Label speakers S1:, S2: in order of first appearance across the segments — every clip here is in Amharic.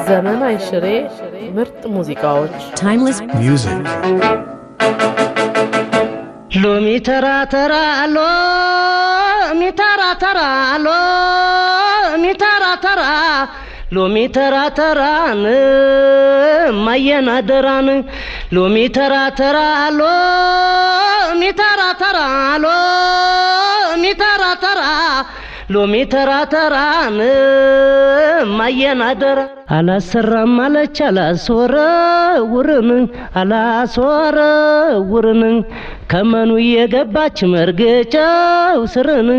S1: ዘመን አይሽሬ ምርጥ ሙዚቃዎች
S2: timeless
S3: music
S4: ሎሚ ተራ ተራ ሎሚ ተራ ተራ ሎሚ ተራ ተራ ሎሚ ተራ ተራን ማየና ደራን ሎሚ ተራ ተራ ሎሚ ተራ ተራ ሎሚ ተራ ተራ ሎሚ ተራ ተራን ማየና ደራ አላሰራም አለች አላሶረውርን ከመኑ የገባች መርገጫው ስርን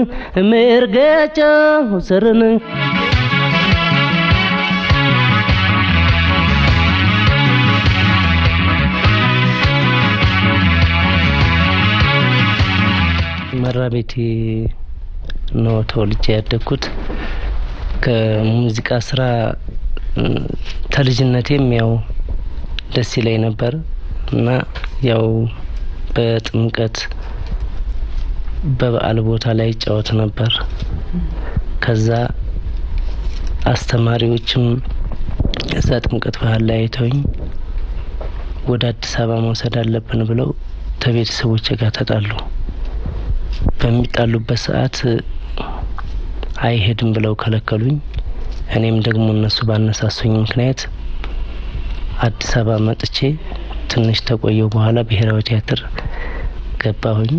S4: መራቤቴ ነው ተወልጄ ያደግኩት ከሙዚቃ ስራ ተልጅነቴም ያው ደስ ይለኝ ነበር እና ያው በጥምቀት በበዓል ቦታ ላይ ጫወት ነበር ከዛ አስተማሪዎችም እዛ ጥምቀት ባህል ላይ አይተውኝ ወደ አዲስ አበባ መውሰድ አለብን ብለው ተቤተሰቦቼ ጋር ተጣሉ በሚጣሉበት ሰዓት አይሄድም ብለው ከለከሉኝ እኔም ደግሞ እነሱ ባነሳሱኝ ምክንያት አዲስ አበባ መጥቼ ትንሽ ተቆየው በኋላ ብሔራዊ ቲያትር ገባሁኝ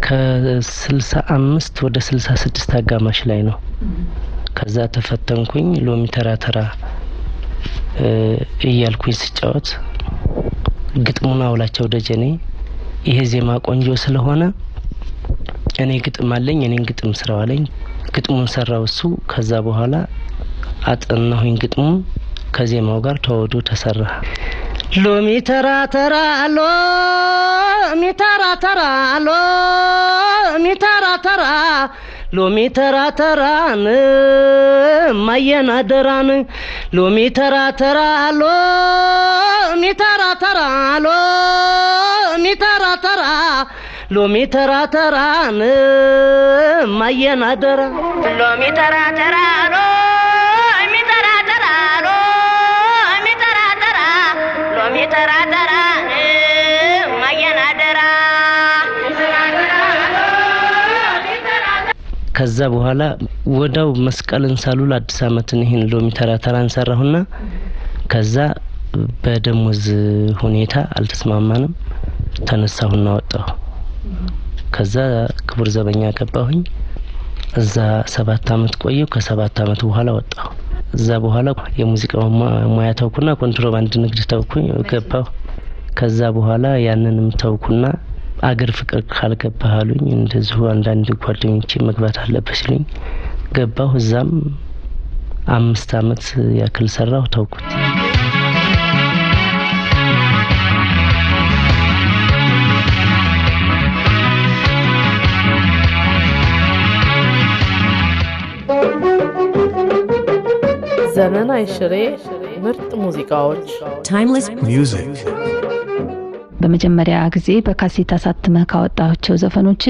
S4: ከ65 ወደ 66 አጋማሽ ላይ ነው ከዛ ተፈተንኩኝ ሎሚ ተራ ተራ እያልኩኝ ስጫወት ግጥሙን አውላቸው ደጀኔ ይሄ ዜማ ቆንጆ ስለሆነ እኔ ግጥም አለኝ እኔን ግጥም ስራው አለኝ ግጥሙን ሰራው እሱ ከዛ በኋላ አጥናሁኝ ግጥሙን ከዜማው ጋር ተወዶ ተሰራ ሎሚ ተራ ተራ ሎሚ ተራ ተራ ሎሚ ተራ ተራ ሎሚ ተራ ተራን ማየና ደራን ሎሚ ተራ ተራ ሎሚ ተራ ተራ ሎሚ ተራ ተራ ሎሚ ተራ ተራን ማየና ደራ ሎሚ ተራ ተራ ሎሚ ተራ ተራ ሎሚ ተራ ተራ ሎሚ ተራ ተራን ማየና ደራ ከዛ በኋላ ወዳው መስቀልን ሳሉል አዲስ አመትን ይሄን ሎሚ ተራ ተራን ሰራሁና ከዛ በደሞዝ ሁኔታ አልተስማማንም ተነሳሁና ወጣሁ ከዛ ክቡር ዘበኛ ገባሁኝ እዛ 7 አመት ቆየሁ ከ7 አመት በኋላ ወጣሁ እዛ በኋላ የሙዚቃው ሙያ ተውኩና ኮንትሮባንድ ንግድ ተውኩኝ ገባሁ ከዛ በኋላ ያንንም ተውኩና አገር ፍቅር ካልገባሃሉኝ እንደዚሁ አንዳንድ ጓደኞቼ መግባት አለበስልኝ ገባሁ እዛም 5 አመት ያክል ሰራሁ ተውኩት
S1: ዘመን አይሽሬ ምርጥ ሙዚቃዎች
S2: timeless
S3: music
S5: በመጀመሪያ ጊዜ በካሴት አሳትመህ ካወጣቸው ዘፈኖች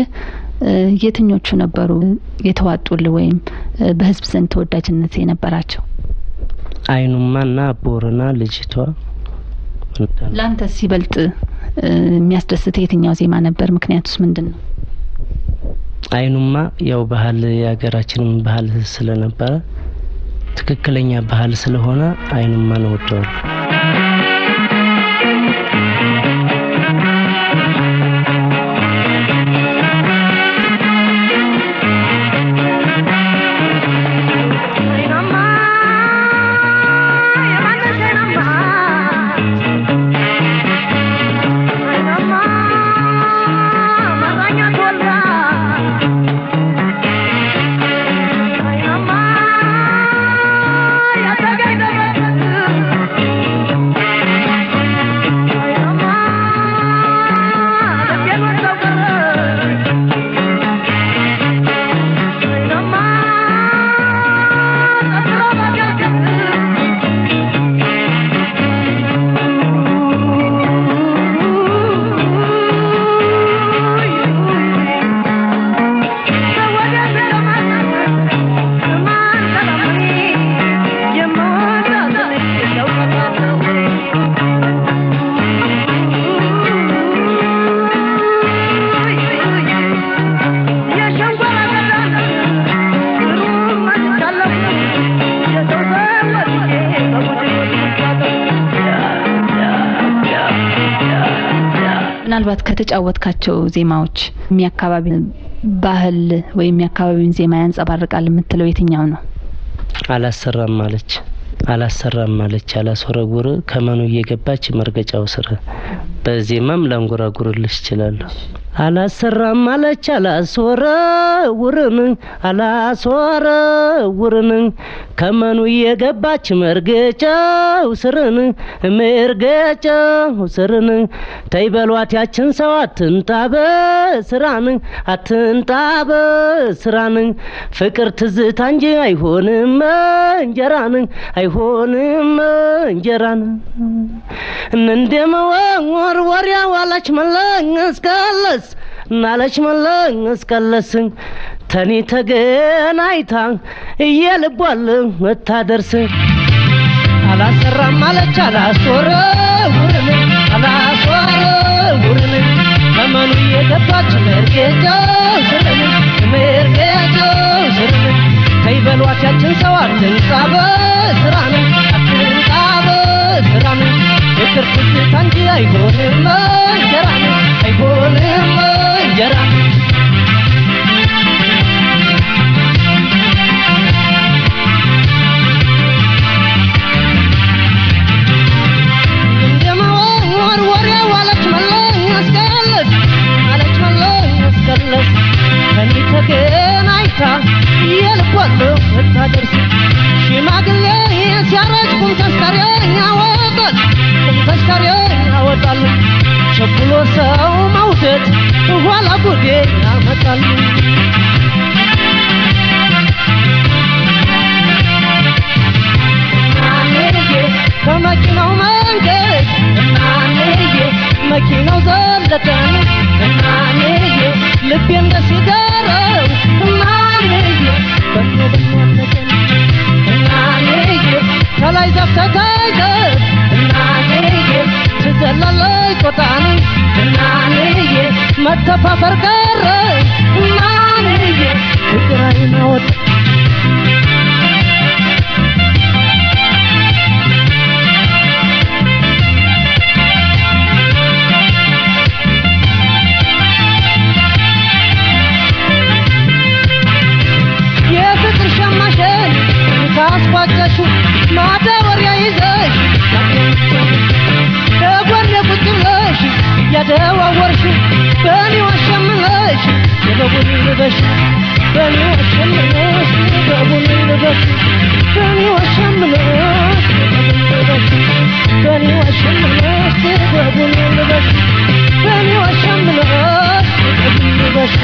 S5: የትኞቹ ነበሩ የተዋጡል ወይም በህዝብ ዘንድ ተወዳጅነት የነበራቸው
S4: አይኑማና ቦረና ልጅቷ
S5: ላንተ ሲበልጥ የሚያስደስት የትኛው ዜማ ነበር ምክንያቱስ ምንድነው
S4: አይኑማ ያው ባህል ያገራችንን ባህል ስለነበረ ትክክለኛ ባህል ስለሆነ አይኑማ ነው ወጣው
S5: ምናልባት ከተጫወትካቸው ዜማዎች የሚያካባቢ ባህል ወይም የሚያካባቢውን ዜማ ያንጸባርቃል የምትለው የትኛው ነው? አላሰራም ማለች አላስወረጉር ከመኑ እየገባች መርገጫው ስር በዜማም ላንጎራጉርልሽ ይችላል። አላሰራም ማለች አላስወረጉርን ከመኑ እየገባች መርገጫው ስርን ተይበሏት ያችን ሰው አትንጣበ ስራን ፍቅር ትዝታ እንጂ አይሆንም እንጀራን እንደመወር ወሪያ ዋላች መለንስከለስ ናለች መለንስከለስ ተኒ ተገናይታ እየልቧል መታደርስ አላሰራም ማለች አላስወረጉርን ከመኑ እየገባች መርገጫው ስርን ተይበሏት ያችን ሰው አትንጣበ ስራን ፍቅር ትዝታ እንጂ አይሆንም እንጀራን እንደመወር ወሪያ ዋለች መለንስከለስ ከኒ ተገናይታ የልቧል መታደርስ ሽማግሌ ሲያረጅ ቁም ተስካሪያ ወጣል ቸኩሎ ሰው መውደድ ኋላ ጉዴ ያመጣል ከመኪናው መንገድ መኪናው ዘለቀን ልቤን ደስ ይደረው ከላይ ዘፍተታይገ ትዘላለች ቆጣን መተፋፈር ቀረ ፍቅር አይናወጥ የፍቅር ሸማሽን ካስቋጨሹ ማዳወሪያ ይዘሽ ከጎኔ ቁጭ ብለሽ እያደዋወርሽ በእኔ ዋሸምለሽ የበቡን ልበሽ በእኔ ዋሸምለሽ በቡን ልበሽ በእኔ ዋሸምለሽ በእኔ ዋሸምለሽ በቡን ልበሽ በእኔ ዋሸምለሽ በቡን ልበሽ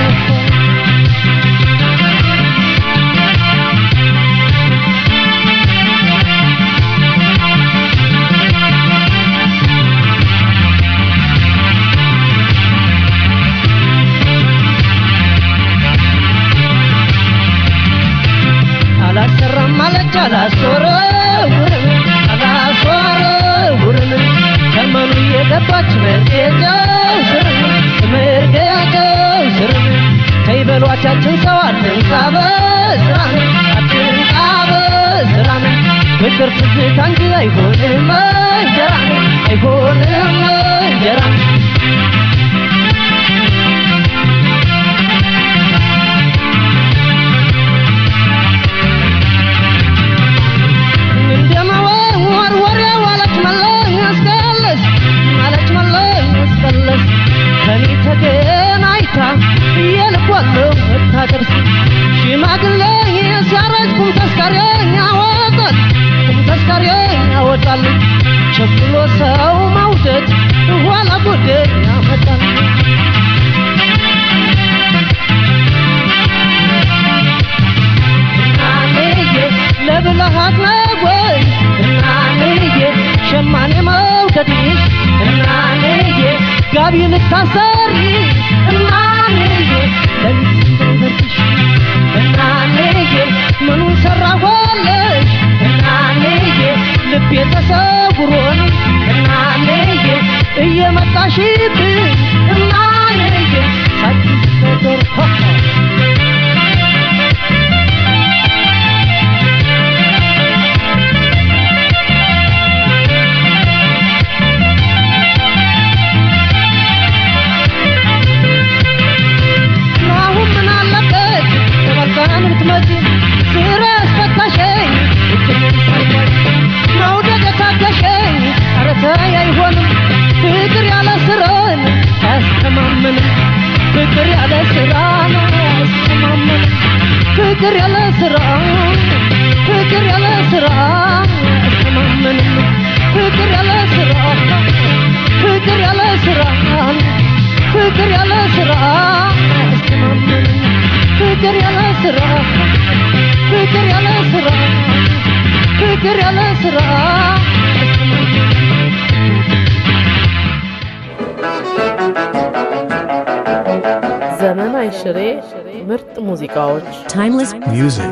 S5: አላሰራም ማለች አላስወረጉርን ከመኑ እየገባች መርገጫው ስርን ተይበሏት ያችን ሰው አትንጣበ ስራን ፍቅር ትዝታ እንጂ አይሆንም እንጀራን እንደመወር ወሪያ ዋለች መለንስከለስ ከኒ ተገናይታ የልቧል መታደርስ ሽማግሌ ሲያረጅ ቁም ተስካሪያ ወጣል ቸኩሎ ሰው መውደድ ኋላ ጉዴን ያመጣል ለብልሃት ነጎይ ሸማኔ መውደድሽ ጋቢ ልታሰሪ ለልጅሽ ምኑን ሰራኋለሽ ልቤ ተሰውሮን እየመጣሽብኝ
S2: ፍቅር ያለ ስራ ፍቅር ያለ ስራ አስተማመንም ፍቅር ያለ ስራ ፍቅር ያለ ስራ ፍቅር ያለ ስራ አስተማመንም ፍቅር ያለ ስራ ፍቅር ያለ ስራ ፍቅር ያለ ስራ
S1: ዘመናዊ ሽሬ ምርጥ ሙዚቃዎች
S3: Timeless music.